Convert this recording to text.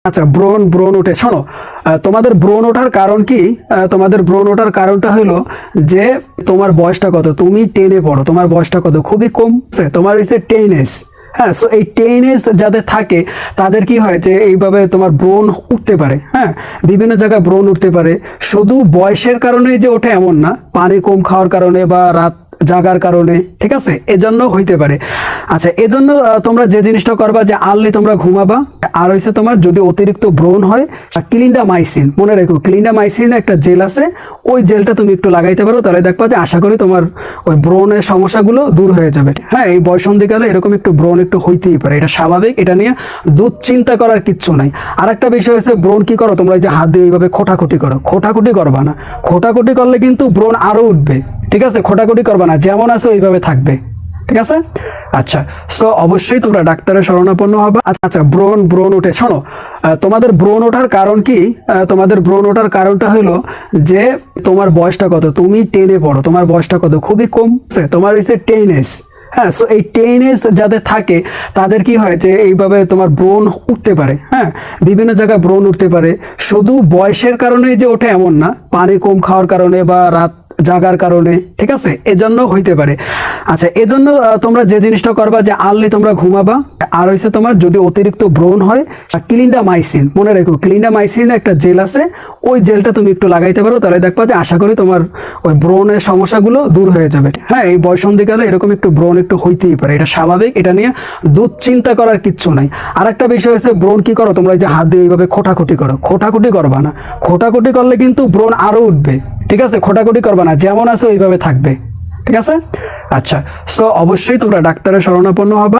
আচ্ছা, ব্রণ ব্রণ ওঠে, শোনো। তোমাদের ব্রণ ওঠার কারণ কি? তোমাদের ব্রণ ওঠার কারণটা হলো যে তোমার বয়সটা কত, তুমি 10-এ পড়ো, তোমার বয়সটা কত, খুবই কম, তোমার হচ্ছে 10 এজ। হ্যাঁ, সো এই 10 এজ যাদের থাকে তাদের কি হয় যে এইভাবে তোমার ব্রণ উঠতে পারে। হ্যাঁ, বিভিন্ন জায়গায় ব্রণ উঠতে পারে। শুধু বয়সের কারণে যে ওঠে এমন না, পানি কম খাওয়ার কারণে বা রাত জাগার কারণে, ঠিক আছে, এজন্য হইতে পারে। আচ্ছা, এজন্য তোমরা যে জিনিসটা করবা যে আর্লি তোমরা ঘুমাবা। আর হচ্ছে তোমার যদি অতিরিক্ত ব্রণ হয়, ক্লিন্ডামাইসিন, মনে রেখো, ক্লিন্ডামাইসিন একটা জেল আছে, ওই জেলটা তুমি একটু লাগাইতে পারো, তাহলে দেখবা যে আশা করি তোমার ওই ব্রণের সমস্যাগুলো দূর হয়ে যাবে। হ্যাঁ, এই বয়সন্ধিকালে এরকম একটু ব্রণ একটু হইতেই পারে, এটা স্বাভাবিক, এটা নিয়ে দুশ্চিন্তা করার কিচ্ছু নাই। আর একটা বিষয় হচ্ছে, ব্রণ কি করো তোমরা, যে হাত দিয়ে এইভাবে খোটাখুটি করো, খোটাখুটি করবা না। খোটাখুটি করলে কিন্তু ব্রণ আরো উঠবে, ঠিক আছে? খোটাখুটি করবা না, যেমন আছে ওইভাবে থাকবে, ঠিক আছে? আচ্ছা, সো অবশ্যই তোমরা ডাক্তারের শরণাপন্ন হবে। আচ্ছা, ব্রণ ব্রণ ওঠে, শোনো। তোমাদের ব্রণ ওঠার কারণ কি? তোমাদের ব্রণ ওঠার কারণটা হলো যে তোমার বয়সটা কত, তুমি 10-এ পড়ো, তোমার বয়সটা কত, খুবই কম, তোমার হচ্ছে 10 এজ। হ্যাঁ, সো এই 10 এজ যাদের থাকে তাদের কি হয় যে এইভাবে তোমার ব্রণ উঠতে পারে। হ্যাঁ, বিভিন্ন জায়গায় ব্রণ উঠতে পারে। শুধু বয়সের কারণে যে ওঠে এমন না, পানি কম খাওয়ার কারণে বা রাত জাগার কারণে, ঠিক আছে, এজন্য হইতে পারে। আচ্ছা, এজন্য তোমরা যে জিনিসটা করবা যে আর্লি তোমরা ঘুমাবা। আর হচ্ছে তোমার যদি অতিরিক্ত ব্রণ হয়, ক্লিন্ডামাইসিন, মনে রেখো, ক্লিন্ডামাইসিন একটা জেল আছে, ওই জেলটা তুমি একটু লাগাইতে পারো, তাহলে দেখবা যে আশা করি তোমার ওই ব্রণের সমস্যাগুলো দূর হয়ে যাবে। হ্যাঁ, এই বয়সন্ধিকালে এরকম একটু ব্রণ একটু হইতেই পারে, এটা স্বাভাবিক, এটা নিয়ে দুশ্চিন্তা করার কিচ্ছু নাই। আর একটা বিষয় হচ্ছে, ব্রণ কি করো তোমরা, যে হাত দিয়ে এইভাবে খোটাখুটি করো, খোটাখুটি করবা না। খোটাখুটি করলে কিন্তু ব্রণ আরো উঠবে, ঠিক আছে? খোটাখুটি করবা না, যেমন আছে ওইভাবে থাকবে, ঠিক আছে? আচ্ছা, সো অবশ্যই তোমরা ডাক্তারের শরণাপন্ন হবে।